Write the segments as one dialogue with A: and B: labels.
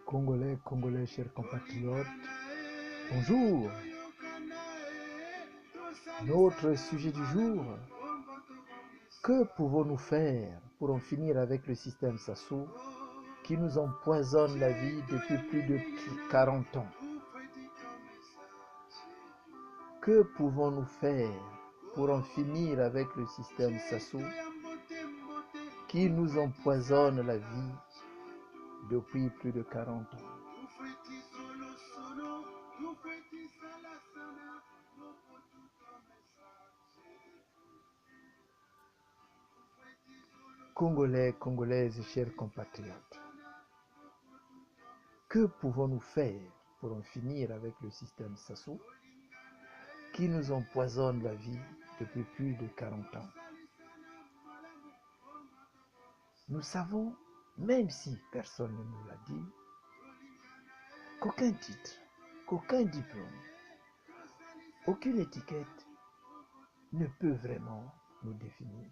A: Congolais, Congolais, chers compatriotes, bonjour. Notre sujet du jour, que pouvons-nous faire pour en finir avec le système Sassou qui nous empoisonne la vie depuis plus de 40 ans? Que pouvons-nous faire pour en finir avec le système Sassou qui nous empoisonne la vie depuis plus de 40 ans? Congolais, Congolaises, chers compatriotes, que pouvons-nous faire pour en finir avec le système Sassou qui nous empoisonne la vie depuis plus de 40 ans? Nous savons, même si personne ne nous l'a dit, qu'aucun titre, qu'aucun diplôme, aucune étiquette ne peut vraiment nous définir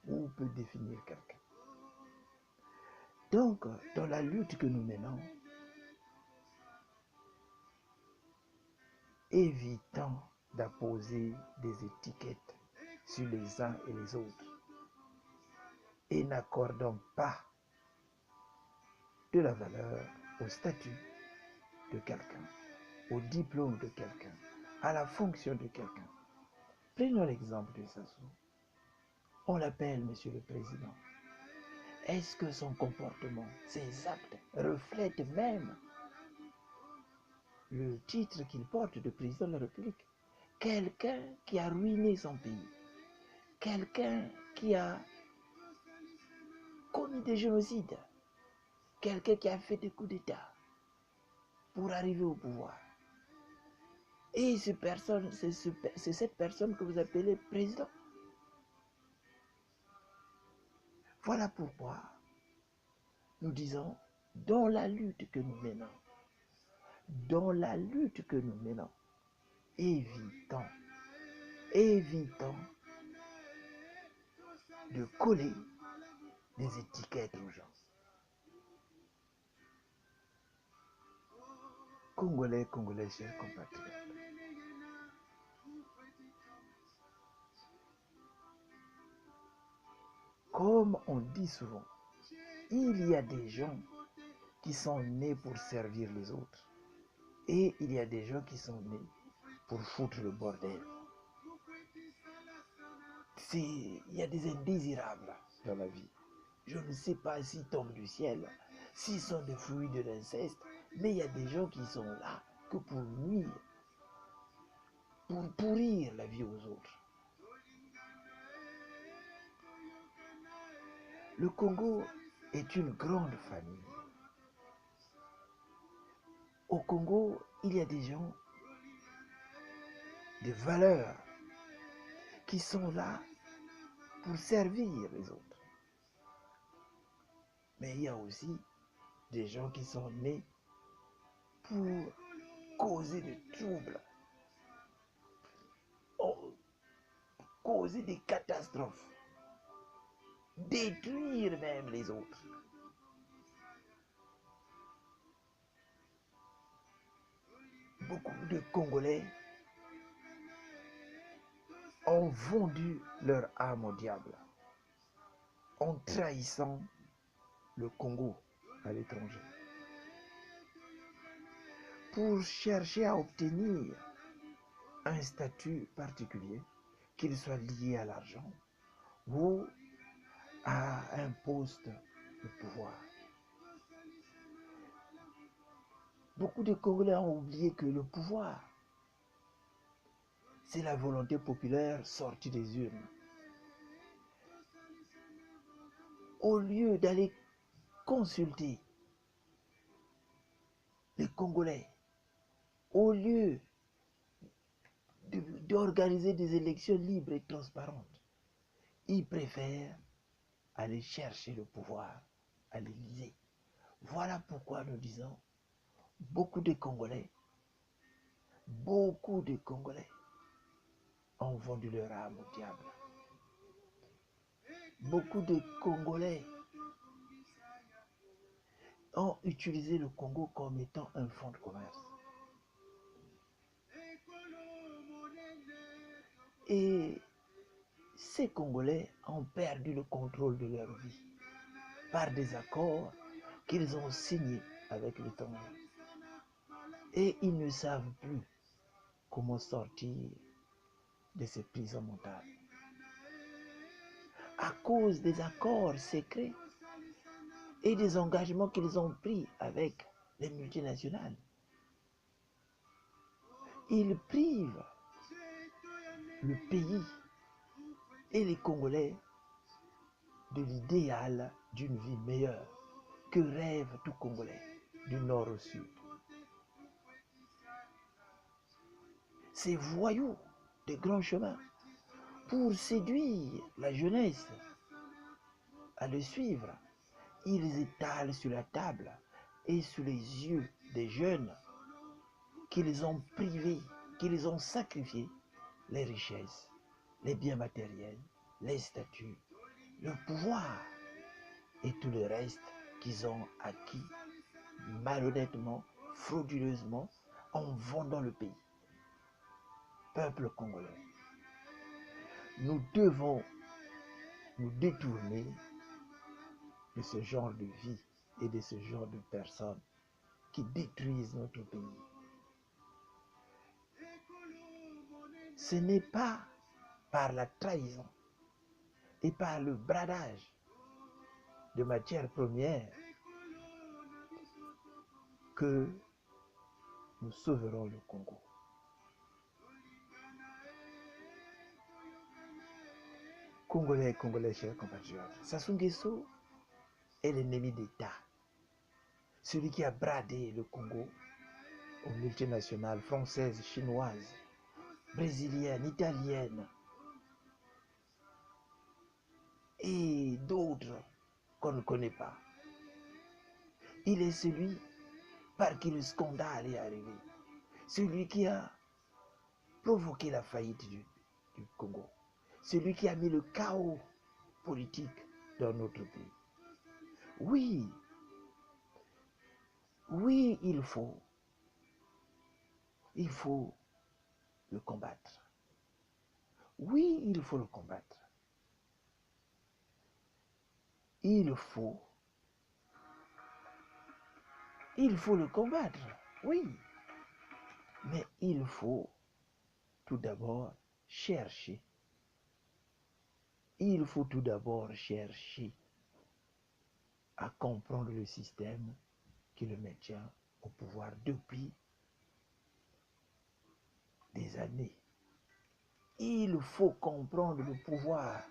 A: ou peut définir quelqu'un. Donc, dans la lutte que nous menons, évitons d'apposer des étiquettes sur les uns et les autres et n'accordons pas de la valeur au statut de quelqu'un, au diplôme de quelqu'un, à la fonction de quelqu'un. Prenons l'exemple de Sassou. On l'appelle Monsieur le Président. Est-ce que son comportement, ses actes reflètent même le titre qu'il porte de président de la République? Quelqu'un qui a ruiné son pays, quelqu'un qui a commis des génocides, quelqu'un qui a fait des coups d'État pour arriver au pouvoir. Et c'est cette personne que vous appelez président. Voilà pourquoi nous disons, dans la lutte que nous menons, évitons de coller des étiquettes aux gens. Congolais, Congolais, chers compatriotes, comme on dit souvent, il y a des gens qui sont nés pour servir les autres et il y a des gens qui sont nés pour foutre le bordel. Il y a des indésirables dans la vie. Je ne sais pas s'ils tombent du ciel, s'ils sont des fruits de l'inceste, mais il y a des gens qui sont là que pour nuire, pour pourrir la vie aux autres. Le Congo est une grande famille. Au Congo, il y a des gens, des valeurs qui sont là pour servir les autres. Mais il y a aussi des gens qui sont nés pour causer des troubles, causer des catastrophes, détruire même les autres. Beaucoup de Congolais ont vendu leur âme au diable en trahissant le Congo à l'étranger pour chercher à obtenir un statut particulier, qu'il soit lié à l'argent ou à un poste de pouvoir. Beaucoup de Congolais ont oublié que le pouvoir, c'est la volonté populaire sortie des urnes. Au lieu d'aller consulter les Congolais, au lieu d'organiser des élections libres et transparentes. Ils préfèrent aller chercher le pouvoir à l'Élysée. Voilà pourquoi nous disons, beaucoup de Congolais ont vendu leur âme au diable. Beaucoup de Congolais ont utilisé le Congo comme étant un fonds de commerce. Et ces Congolais ont perdu le contrôle de leur vie par des accords qu'ils ont signés avec l'étranger. Et ils ne savent plus comment sortir de ces prisons mentales. À cause des accords secrets et des engagements qu'ils ont pris avec les multinationales, ils privent le pays et les Congolais de l'idéal d'une vie meilleure que rêve tout Congolais du nord au sud. Ces voyous de grands chemins, pour séduire la jeunesse à le suivre, ils étalent sur la table et sous les yeux des jeunes qu'ils ont privés, qu'ils ont sacrifiés, les richesses, les biens matériels, les statuts, le pouvoir et tout le reste qu'ils ont acquis malhonnêtement, frauduleusement, en vendant le pays. Peuple congolais, nous devons nous détourner de ce genre de vie et de ce genre de personnes qui détruisent notre pays. Ce n'est pas par la trahison et par le bradage de matières premières que nous sauverons le Congo. Congolais et Congolais, chers compatriotes, Sassou Nguesso est l'ennemi d'État, celui qui a bradé le Congo aux multinationales françaises, chinoises, brésiliennes, italiennes et d'autres qu'on ne connaît pas. Il est celui par qui le scandale est arrivé, celui qui a provoqué la faillite du Congo, celui qui a mis le chaos politique dans notre pays. Oui, il faut le combattre. Oui, il faut le combattre. Il faut le combattre, oui. Mais il faut tout d'abord chercher. Il faut tout d'abord chercher à comprendre le système qui le maintient au pouvoir depuis des années. Il faut comprendre le pouvoir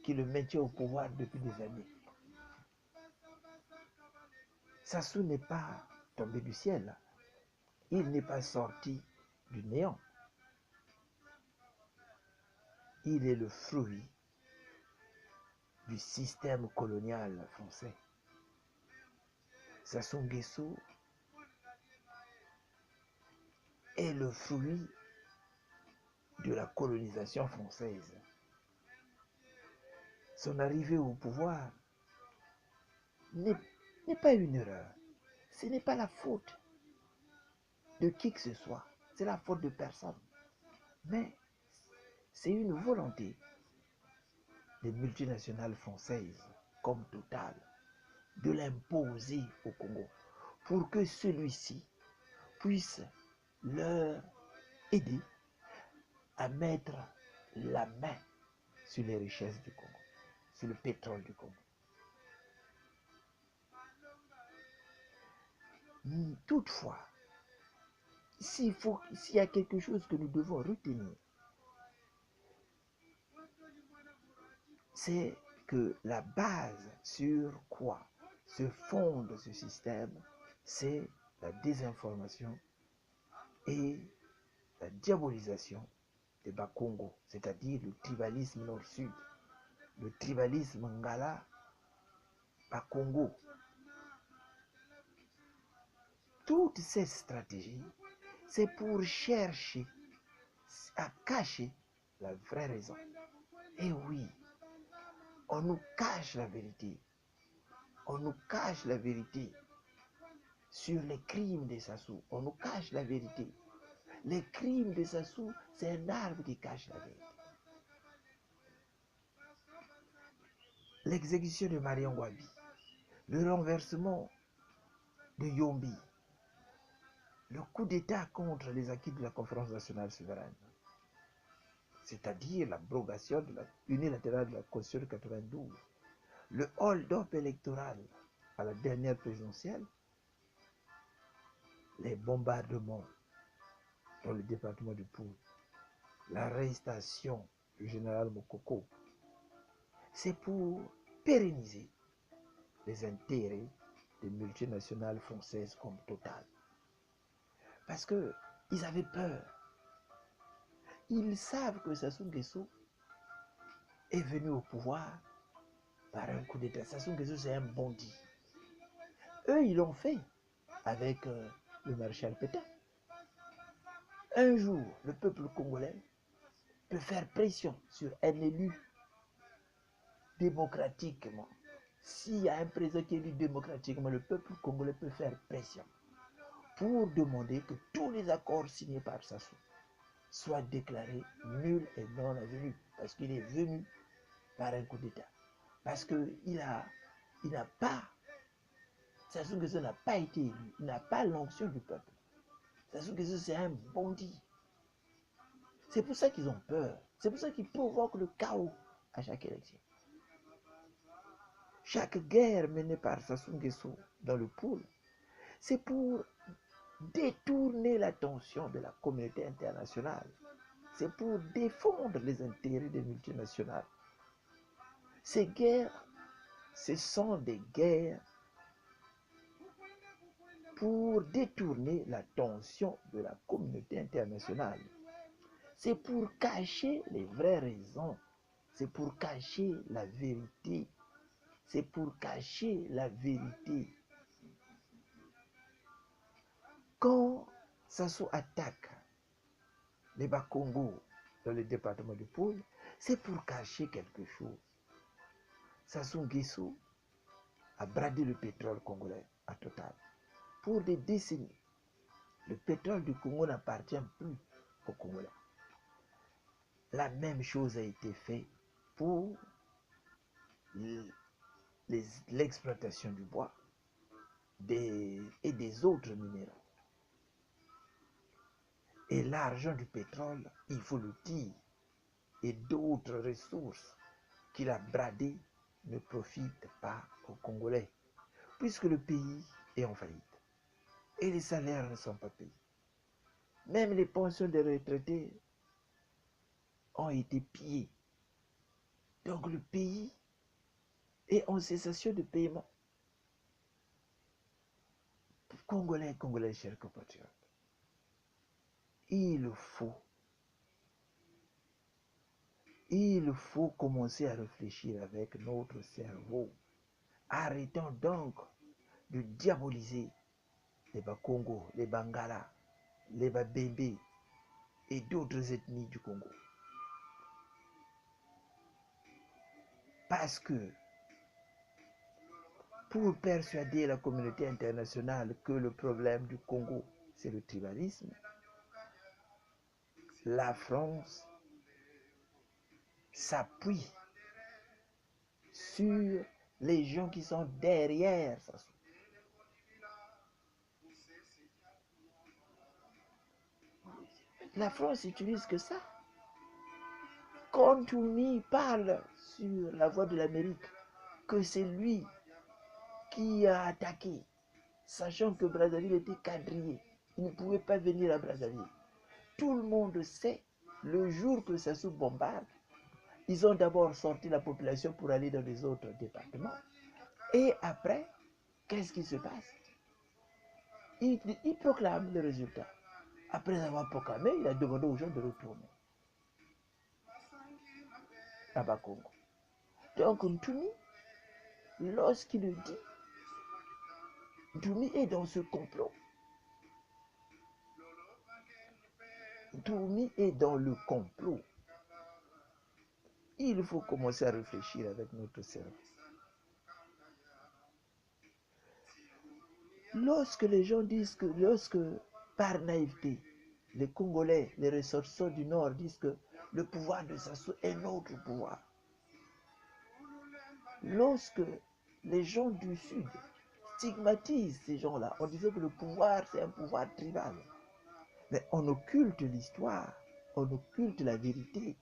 A: qui le maintient au pouvoir depuis des années. Sassou n'est pas tombé du ciel. Il n'est pas sorti du néant. Il est le fruit du système colonial français. Sassou Nguesso est le fruit de la colonisation française. Son arrivée au pouvoir n'est pas une erreur. Ce n'est pas la faute de qui que ce soit. C'est la faute de personne. Mais c'est une volonté des multinationales françaises comme Total de l'imposer au Congo pour que celui-ci puisse leur aider à mettre la main sur les richesses du Congo, sur le pétrole du Congo. Toutefois, s'il y a quelque chose que nous devons retenir, c'est que la base sur quoi se fonde ce système, c'est la désinformation et la diabolisation le Bas-Congo, c'est-à-dire le tribalisme nord-sud, le tribalisme Ngala, Bas-Congo. Toutes ces stratégies, c'est pour chercher à cacher la vraie raison. Et oui, on nous cache la vérité. On nous cache la vérité sur les crimes de Sassou. On nous cache la vérité. Les crimes de Sassou, c'est un arbre qui cache la vérité. L'exécution de Marion Wabi, le renversement de Yombi, le coup d'État contre les acquis de la conférence nationale souveraine, c'est-à-dire l'abrogation unilatérale de la Constitution de 92, le hold-up électoral à la dernière présidentielle, les bombardements dans le département du Poul, l'arrestation du général Mokoko, c'est pour pérenniser les intérêts des multinationales françaises comme Total. Parce qu'ils avaient peur. Ils savent que Sassou Nguesso est venu au pouvoir par un coup d'État. Sassou Nguesso, c'est un bandit. Eux, ils l'ont fait avec le maréchal Pétain. Un jour, le peuple congolais peut faire pression sur un élu démocratiquement. S'il y a un président qui est élu démocratiquement, le peuple congolais peut faire pression pour demander que tous les accords signés par Sassou soient déclarés nuls et non avenus, parce qu'il est venu par un coup d'État. Parce qu'il n'a pas, Sassou Nguesso n'a pas été élu, il n'a pas l'onction du peuple. Sassou Nguesso, c'est un bandit. C'est pour ça qu'ils ont peur. C'est pour ça qu'ils provoquent le chaos à chaque élection. Chaque guerre menée par Sassou Nguesso dans le Poul, c'est pour détourner l'attention de la communauté internationale. C'est pour défendre les intérêts des multinationales. Ces guerres, ce sont des guerres pour détourner l'attention de la communauté internationale. C'est pour cacher les vraies raisons. C'est pour cacher la vérité. C'est pour cacher la vérité. Quand Sassou attaque les Bas-Congo dans le département du Poul, c'est pour cacher quelque chose. Sassou Nguesso a bradé le pétrole congolais à Total. Pour des décennies, le pétrole du Congo n'appartient plus aux Congolais. La même chose a été faite pour l'exploitation du bois et des autres minéraux. Et l'argent du pétrole, il faut le dire, et d'autres ressources qu'il a bradées ne profitent pas aux Congolais, puisque le pays est en faillite. Et les salaires ne sont pas payés. Même les pensions des retraités ont été pillées. Donc le pays est en cessation de paiement. Congolais, chers compatriotes, il faut commencer à réfléchir avec notre cerveau. Arrêtons donc de diaboliser les Bas-Congo, les Bangala, les Babembe et d'autres ethnies du Congo. Parce que pour persuader la communauté internationale que le problème du Congo, c'est le tribalisme, la France s'appuie sur les gens qui sont derrière Sassou. La France utilise que ça. Quand Toumi parle sur la voix de l'Amérique que c'est lui qui a attaqué, sachant que Brazzaville était quadrillé, il ne pouvait pas venir à Brazzaville. Tout le monde sait, le jour que Sassou bombarde, ils ont d'abord sorti la population pour aller dans les autres départements. Et après, qu'est-ce qui se passe? Il proclame le résultat. Après avoir proclamé, il a demandé aux gens de retourner. à Bakongo. Donc Ntumi, lorsqu'il le dit, Ntumi est dans ce complot. Ntumi est dans le complot. Il faut commencer à réfléchir avec notre cerveau. Lorsque les gens disent que, par naïveté, les Congolais, les ressortissants du Nord disent que le pouvoir de Sassou est notre pouvoir. Lorsque les gens du Sud stigmatisent ces gens-là en disant que le pouvoir, c'est un pouvoir tribal. Mais on occulte l'histoire, on occulte la vérité.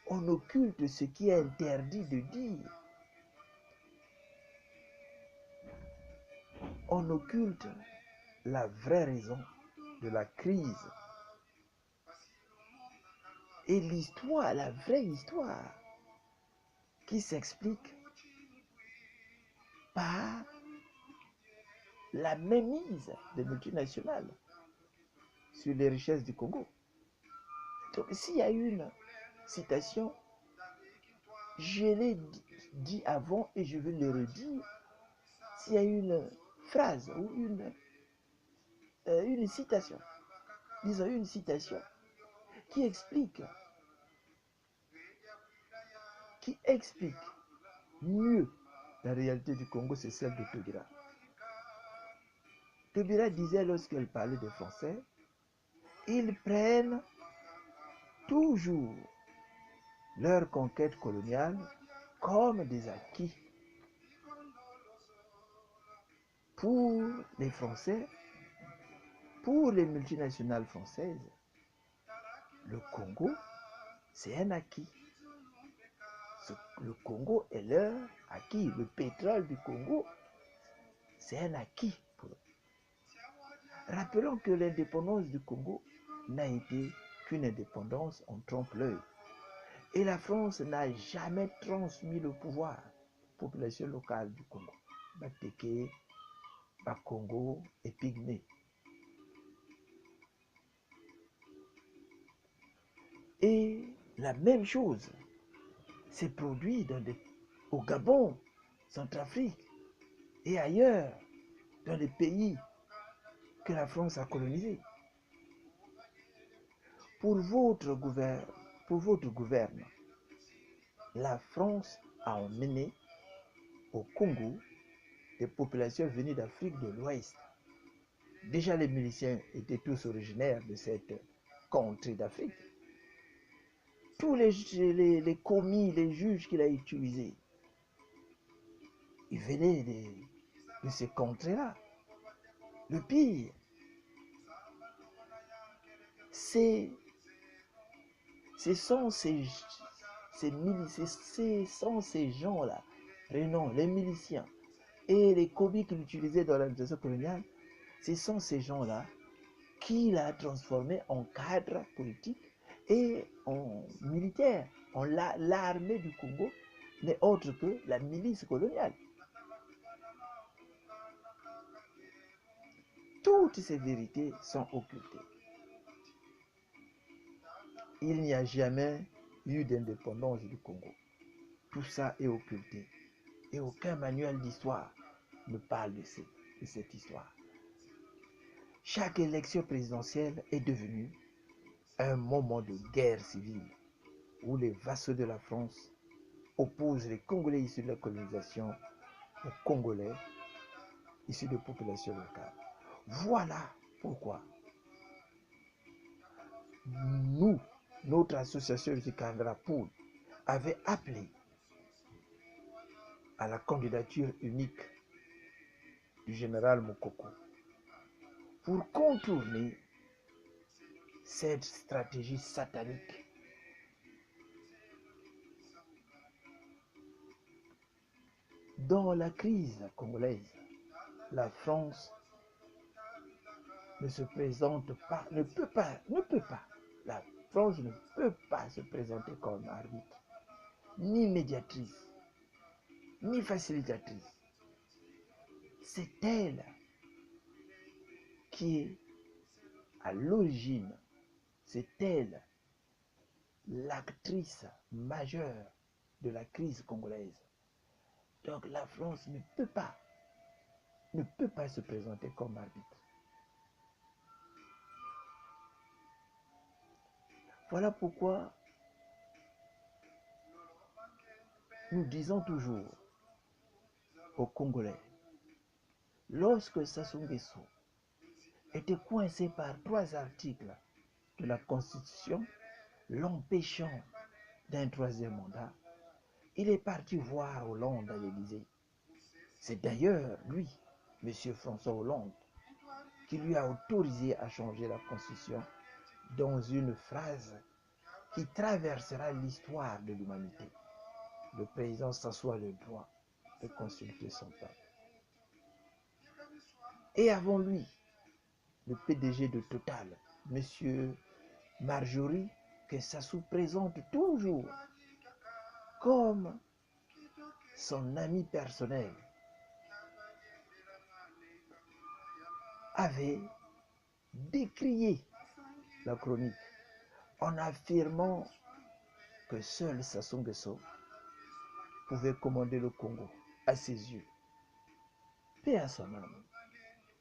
A: On occulte ce qui est interdit de dire. On occulte la vraie raison de la crise. Et l'histoire, la vraie histoire, qui s'explique par la mainmise des multinationales sur les richesses du Congo. Donc, s'il y a une citation, je l'ai dit avant et je vais le redire, s'il y a une phrase ou une citation, disons une citation, qui explique mieux la réalité du Congo, c'est celle de Taubira. Taubira disait lorsqu'elle parlait des Français, ils prennent toujours leur conquête coloniale comme des acquis. Pour les Français, pour les multinationales françaises, le Congo, c'est un acquis. Le Congo est leur acquis. Le pétrole du Congo, c'est un acquis pour eux. Rappelons que l'indépendance du Congo n'a été qu'une indépendance en trompe-l'œil. Et la France n'a jamais transmis le pouvoir aux populations locales du Congo. Bateke, Bakongo et Pygmée. Et la même chose s'est produite au Gabon, Centrafrique et ailleurs, dans les pays que la France a colonisés. Pour votre gouvernement, la France a emmené au Congo des populations venues d'Afrique de l'Ouest. Déjà, les miliciens étaient tous originaires de cette contrée d'Afrique. Tous les commis, les juges qu'il a utilisés, ils venaient de ces contrées-là. Le pire, ce sont ces gens-là, les miliciens et les commis qu'il utilisait dans l'administration coloniale, ce sont ces gens-là qu'il a transformés en cadres politiques et en militaires. L'armée du Congo n'est autre que la milice coloniale. Toutes ces vérités sont occultées. Il n'y a jamais eu d'indépendance du Congo. Tout ça est occulté. Et aucun manuel d'histoire ne parle de cette histoire. Chaque élection présidentielle est devenue un moment de guerre civile où les vassaux de la France opposent les Congolais issus de la colonisation aux Congolais issus de populations locales. Voilà pourquoi notre association du Kandrapoul avait appelé à la candidature unique du général Mokoko pour contourner cette stratégie satanique. Dans la crise congolaise, la France ne se présente pas, ne peut pas. La France ne peut pas se présenter comme arbitre, ni médiatrice, ni facilitatrice. C'est elle qui est à l'origine, c'est elle l'actrice majeure de la crise congolaise. Donc la France ne peut pas se présenter comme arbitre. Voilà pourquoi nous disons toujours aux Congolais, lorsque Sassou Nguesso était coincé par 3 articles de la Constitution l'empêchant d'un 3e mandat, il est parti voir Hollande à l'Élysée. C'est d'ailleurs lui, M. François Hollande, qui lui a autorisé à changer la Constitution dans une phrase qui traversera l'histoire de l'humanité. Le président s'assoit le droit de consulter son peuple. Et avant lui, le PDG de Total, M. Marjorie, que Sassou présente toujours comme son ami personnel, avait décrié la chronique en affirmant que seul Sassou Nguesso pouvait commander le Congo à ses yeux. Paix à son âme.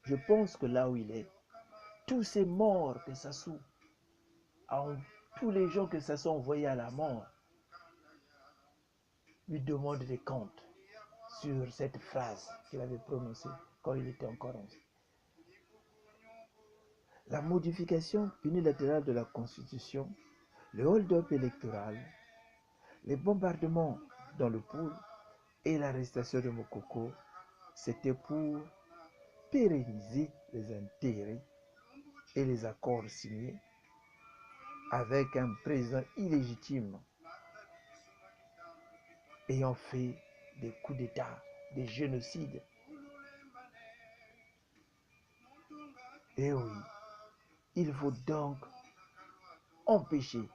A: Je pense que là où il est, tous ces morts que Sassou, tous les gens que Sassou a envoyés à la mort, lui demandent des comptes sur cette phrase qu'il avait prononcée quand il était encore en vie. La modification unilatérale de la Constitution, le hold-up électoral, les bombardements dans le pôle et l'arrestation de Mokoko, c'était pour pérenniser les intérêts et les accords signés avec un président illégitime ayant fait des coups d'État, des génocides. Et oui, il faut donc empêcher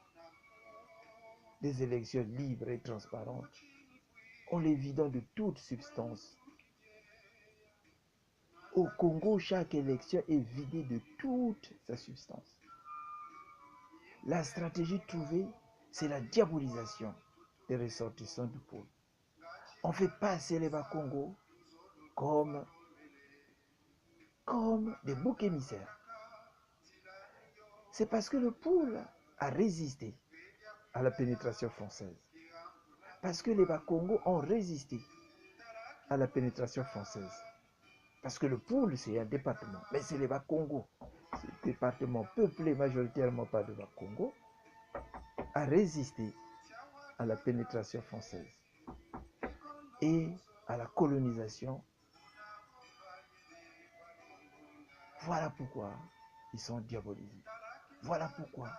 A: des élections libres et transparentes en les vidant de toute substance. Au Congo, chaque élection est vidée de toute sa substance. La stratégie trouvée, c'est la diabolisation des ressortissants du pôle. On fait passer les Bas-Congo comme des boucs émissaires. C'est parce que le pôle a résisté à la pénétration française. Parce que les Bas-Congo ont résisté à la pénétration française. Parce que le pôle, c'est un département, mais c'est les Bas-Congo. Ce département peuplé majoritairement par les Bas-Congo a résisté à la pénétration française et à la colonisation. Voilà pourquoi ils sont diabolisés. Voilà pourquoi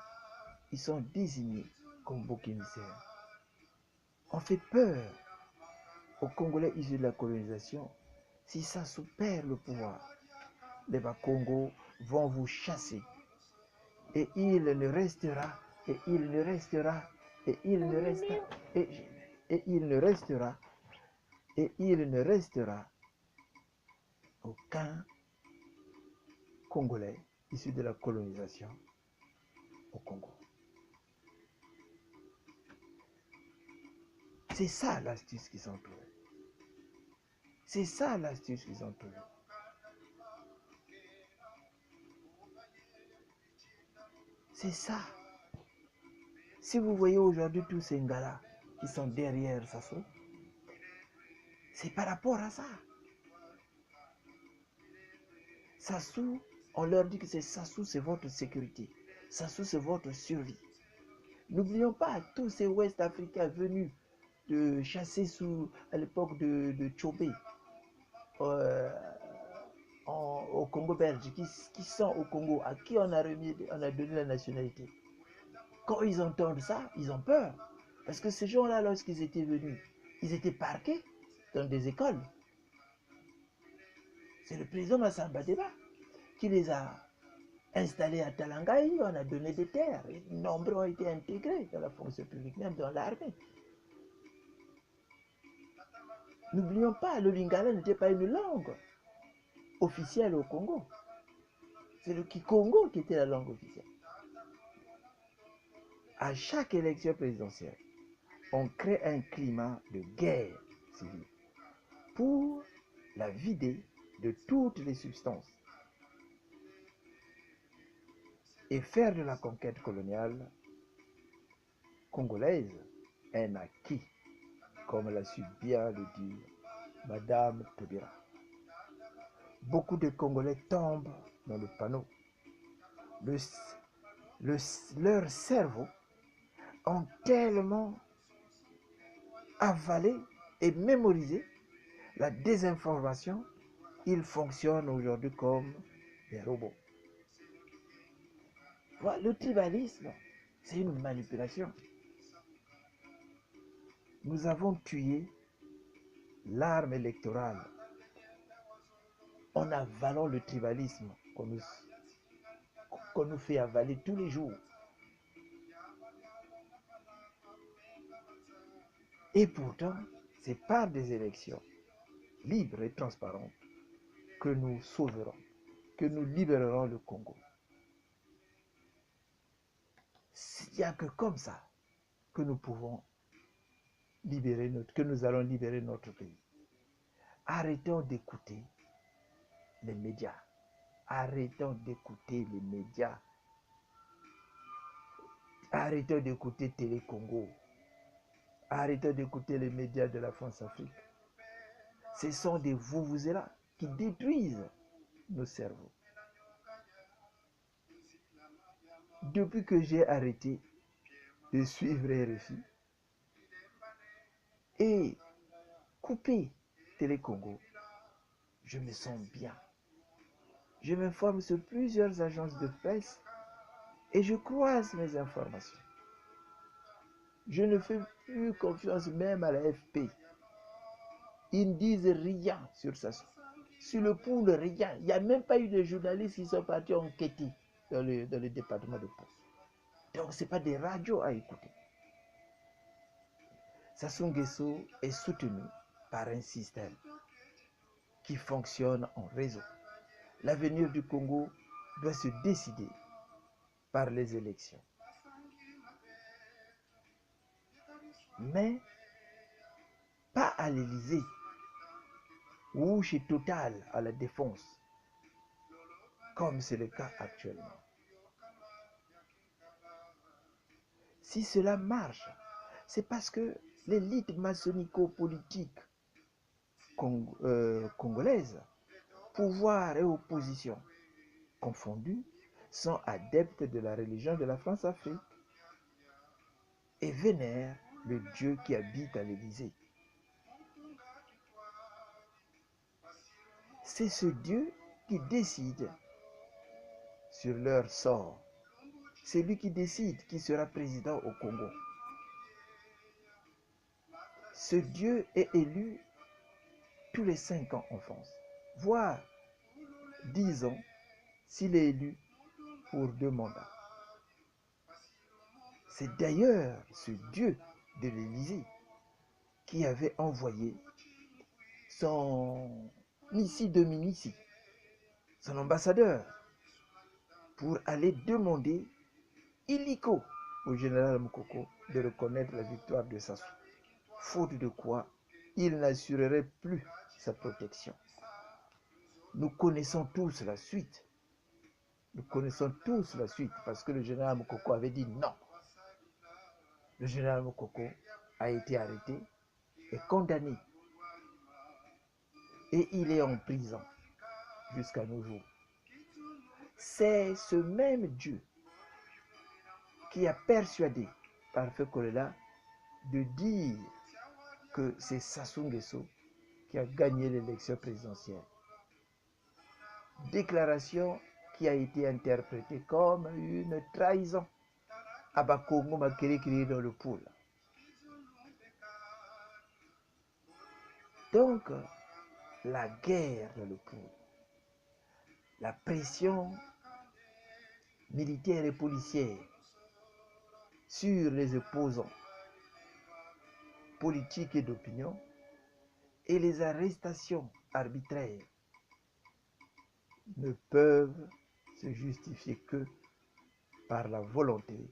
A: ils sont désignés comme boucs émissaires. On fait peur aux Congolais issus de la colonisation. Si Sassou perd le pouvoir, les Bas-Congo vont vous chasser. Et il ne restera, et il ne restera, et il ne restera, et il ne restera, et il ne restera aucun Congolais issu de la colonisation au Congo. C'est ça l'astuce qu'ils ont trouvée. C'est ça l'astuce qu'ils ont trouvée. C'est ça. Si vous voyez aujourd'hui tous ces gars-là qui sont derrière Sassou, c'est par rapport à ça. Sassou, on leur dit que c'est Sassou, c'est votre sécurité. Sassou, c'est votre survie. N'oublions pas tous ces Ouest-Africains venus de chasser à l'époque de Tchobé au Congo belge, qui sont au Congo, à qui on a donné la nationalité. Quand ils entendent ça, ils ont peur. Parce que ces gens-là, lorsqu'ils étaient venus, ils étaient parqués dans des écoles. C'est le président Massamba Deba qui les a installés à Talangaï, on a donné des terres. Nombreux ont été intégrés dans la fonction publique, même dans l'armée. N'oublions pas, le lingala n'était pas une langue officielle au Congo. C'est le Kikongo qui était la langue officielle. À chaque élection présidentielle, on crée un climat de guerre civile pour la vider de toutes les substances et faire de la conquête coloniale congolaise un acquis, comme l'a su bien le dire Madame Taubira. Beaucoup de Congolais tombent dans le panneau. Leur cerveau ont tellement avalé et mémorisé la désinformation, ils fonctionnent aujourd'hui comme des robots. Le tribalisme, c'est une manipulation. Nous avons tué l'arme électorale en avalant le tribalisme qu'on nous fait avaler tous les jours. Et pourtant, c'est par des élections libres et transparentes que nous sauverons, que nous libérerons le Congo. Il n'y a que comme ça que nous pouvons que nous allons libérer notre pays. Arrêtons d'écouter les médias. Arrêtons d'écouter les médias. Arrêtons d'écouter Télé Congo. Arrêtons d'écouter les médias de la France-Afrique. Ce sont des vuvuzela qui détruisent nos cerveaux. Depuis que j'ai arrêté de suivre RFI et coupé Télé Congo, je me sens bien. Je m'informe sur plusieurs agences de presse et je croise mes informations. Je ne fais plus confiance même à l'AFP. Ils ne disent rien sur ça. Sur le poule, rien. Il n'y a même pas eu de journalistes qui sont partis enquêter dans le département de Pau. Donc, ce n'est pas des radios à écouter. Sassou Nguesso est soutenu par un système qui fonctionne en réseau. L'avenir du Congo doit se décider par les élections. Mais pas à l'Élysée ou chez Total à la Défense, comme c'est le cas actuellement. Si cela marche, c'est parce que l'élite maçonnico-politique congolaise, pouvoir et opposition confondus, sont adeptes de la religion de la France-Afrique et vénèrent le Dieu qui habite à l'Élysée. C'est ce Dieu qui décide sur leur sort. C'est lui qui décide qui sera président au Congo. Ce Dieu est élu tous les 5 ans en France, voire 10 ans s'il est élu pour 2 mandats. C'est d'ailleurs ce Dieu de l'Élysée qui avait envoyé son Missi Dominici, son ambassadeur, pour aller demander illico au général Moukoko de reconnaître la victoire de Sassou, faute de quoi il n'assurerait plus sa protection. Nous connaissons tous la suite. Nous connaissons tous la suite parce que le général Moukoko avait dit non. Le général Moukoko a été arrêté et condamné. Et il est en prison jusqu'à nos jours. C'est ce même Dieu qui a persuadé Parfait Kolela de dire que c'est Sassou Nguesso qui a gagné l'élection présidentielle. Déclaration qui a été interprétée comme une trahison. Abakongo Makerekiri dans le pool. Donc, la guerre dans le pool, la pression militaire et policière sur les opposants politiques et d'opinion et les arrestations arbitraires ne peuvent se justifier que par la volonté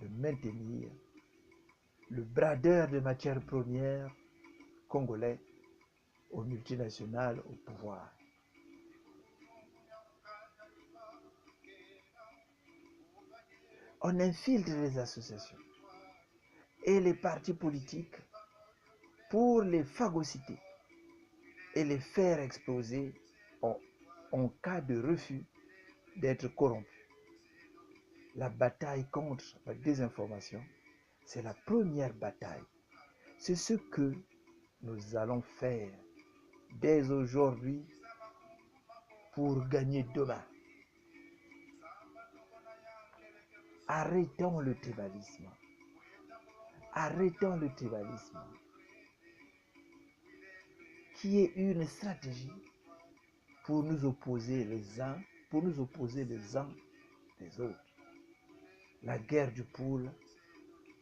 A: de maintenir le bradeur de matières premières congolais aux multinationales au pouvoir. On infiltre les associations et les partis politiques pour les phagocyter et les faire exploser en cas de refus d'être corrompus. La bataille contre la désinformation, c'est la première bataille. C'est ce que nous allons faire dès aujourd'hui pour gagner demain. Arrêtons le tribalisme. Arrêtons le tribalisme qui est une stratégie pour nous opposer les uns, des autres. La guerre du Poul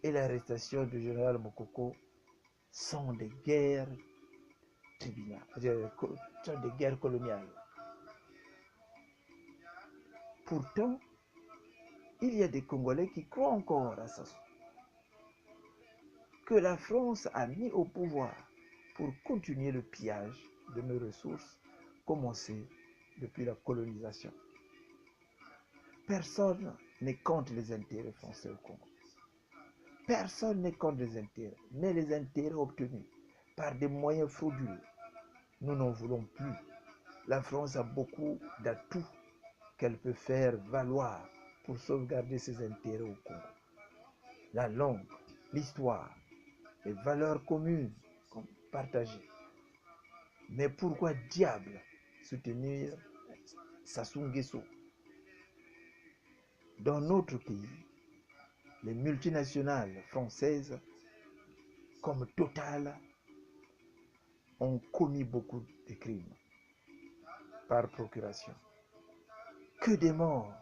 A: et l'arrestation du général Mokoko sont des guerres tribunales, sont des guerres coloniales. Pourtant, il y a des Congolais qui croient encore à Sassou, que la France a mis au pouvoir pour continuer le pillage de nos ressources commencé depuis la colonisation. Personne n'est contre les intérêts français au Congo. Personne n'est contre les intérêts, mais les intérêts obtenus par des moyens frauduleux. Nous n'en voulons plus. La France a beaucoup d'atouts qu'elle peut faire valoir pour sauvegarder ses intérêts au Congo. La langue, l'histoire, les valeurs communes partagées. Mais pourquoi diable soutenir Sassou Nguesso? Dans notre pays, les multinationales françaises comme Total ont commis beaucoup de crimes par procuration. Que de morts,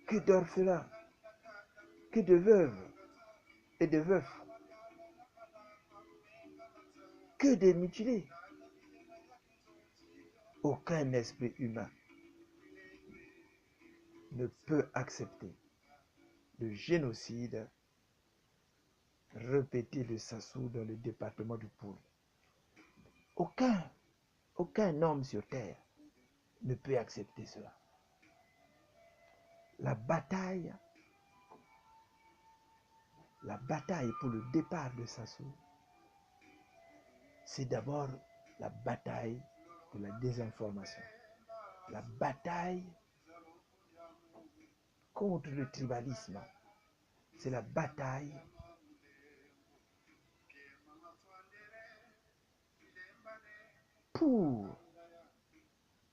A: que d'orphelins, que de veuves et de veufs, que de mutilés. Aucun esprit humain ne peut accepter le génocide répété de Sassou dans le département du Poul. Aucun homme sur terre ne peut accepter cela. La bataille pour le départ de Sassou, c'est d'abord la bataille pour la désinformation. La bataille contre le tribalisme. C'est la bataille pour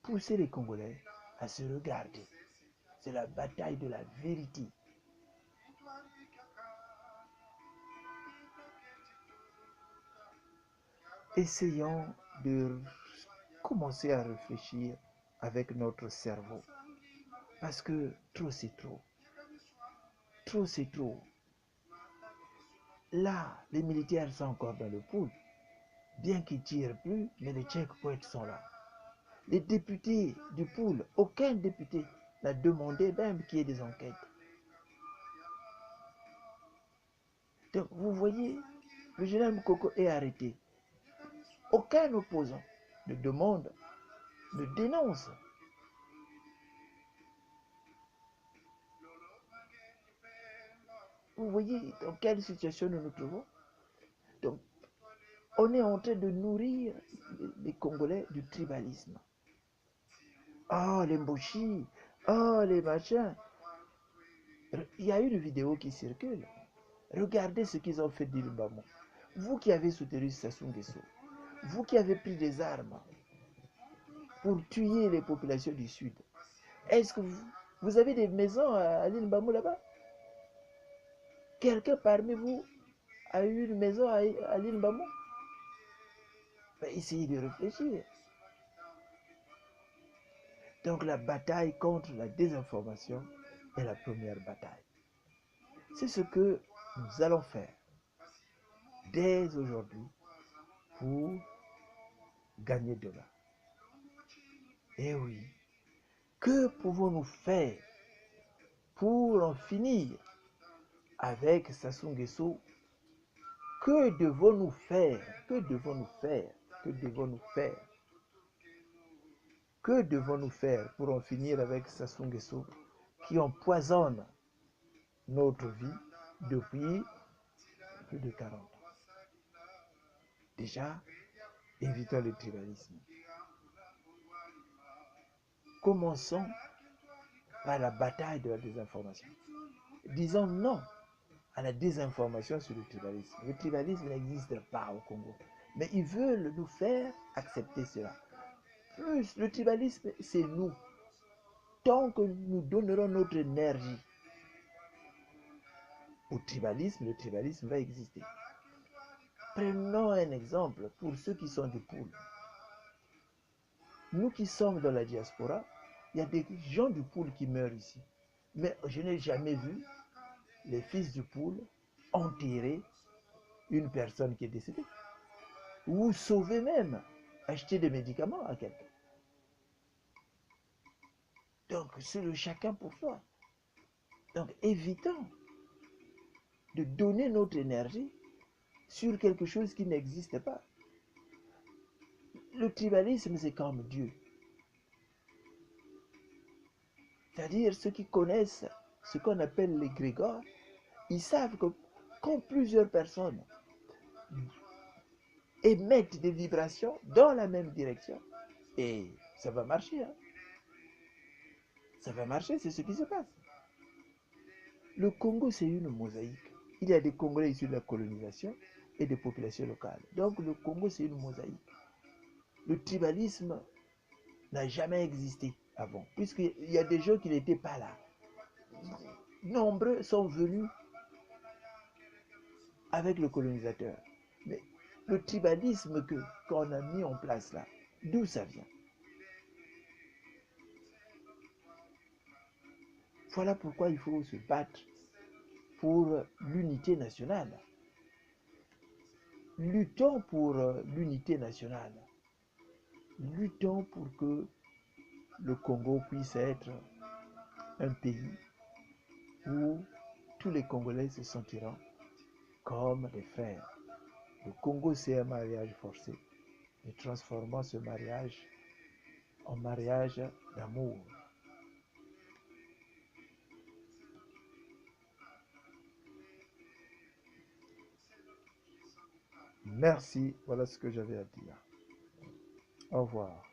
A: pousser les Congolais à se regarder. C'est la bataille de la vérité. Essayons de commencer à réfléchir avec notre cerveau. Parce que trop c'est trop. Trop c'est trop. Là, les militaires sont encore dans le Poul. Bien qu'ils ne tirent plus, mais les checkpoints sont là. Les députés du Poul, aucun député n'a demandé même qu'il y ait des enquêtes. Donc, vous voyez, le général Mokoko est arrêté. Aucun opposant ne demande, ne dénonce. Vous voyez dans quelle situation nous nous trouvons? Donc, on est en train de nourrir les Congolais du tribalisme. Oh, les Mboshi, oh, les machins. Il y a une vidéo qui circule. Regardez ce qu'ils ont fait d'Ilubamo. Vous qui avez soutenu Sassou Nguesso, vous qui avez pris des armes pour tuer les populations du Sud, est-ce que vous avez des maisons à l'île Mbamou là-bas? Quelqu'un parmi vous a eu une maison à l'île Mbamou? Essayez de réfléchir. Donc la bataille contre la désinformation est la première bataille. C'est ce que nous allons faire dès aujourd'hui pour gagner demain. Eh oui, que pouvons-nous faire pour en finir avec Sassou Nguesso, que devons-nous faire? Que devons-nous faire? Que devons-nous faire? Que devons-nous faire pour en finir avec Sassou Nguesso qui empoisonne notre vie depuis plus de 40 ans? Déjà, évitons le tribalisme. Commençons par la bataille de la désinformation. Disons non à la désinformation sur le tribalisme. Le tribalisme n'existe pas au Congo, mais ils veulent nous faire accepter cela. Plus le tribalisme, c'est nous. Tant que nous donnerons notre énergie au tribalisme, le tribalisme va exister. Prenons un exemple pour ceux qui sont des poules. Nous qui sommes dans la diaspora, il y a des gens du poule qui meurent ici. Mais je n'ai jamais vu les fils du poule enterrer une personne qui est décédée. Ou sauver même, acheter des médicaments à quelqu'un. Donc c'est le chacun pour soi. Donc évitons de donner notre énergie sur quelque chose qui n'existe pas. Le tribalisme, c'est comme Dieu. C'est-à-dire ceux qui connaissent ce qu'on appelle les grégores, ils savent que quand plusieurs personnes émettent des vibrations dans la même direction, et ça va marcher, hein? Ça va marcher, c'est ce qui se passe. Le Congo, c'est une mosaïque. Il y a des Congolais issus de la colonisation et des populations locales. Donc le Congo, c'est une mosaïque. Le tribalisme n'a jamais existé avant, puisqu'il y a des gens qui n'étaient pas là. Nombreux sont venus avec le colonisateur. Mais le tribalisme qu'on a mis en place là, d'où ça vient? Voilà pourquoi il faut se battre pour l'unité nationale. Luttons pour l'unité nationale. Luttons pour que le Congo puisse être un pays où tous les Congolais se sentiront comme des frères. Le Congo, c'est un mariage forcé. Et transformons ce mariage en mariage d'amour. Merci, voilà ce que j'avais à dire. Au revoir.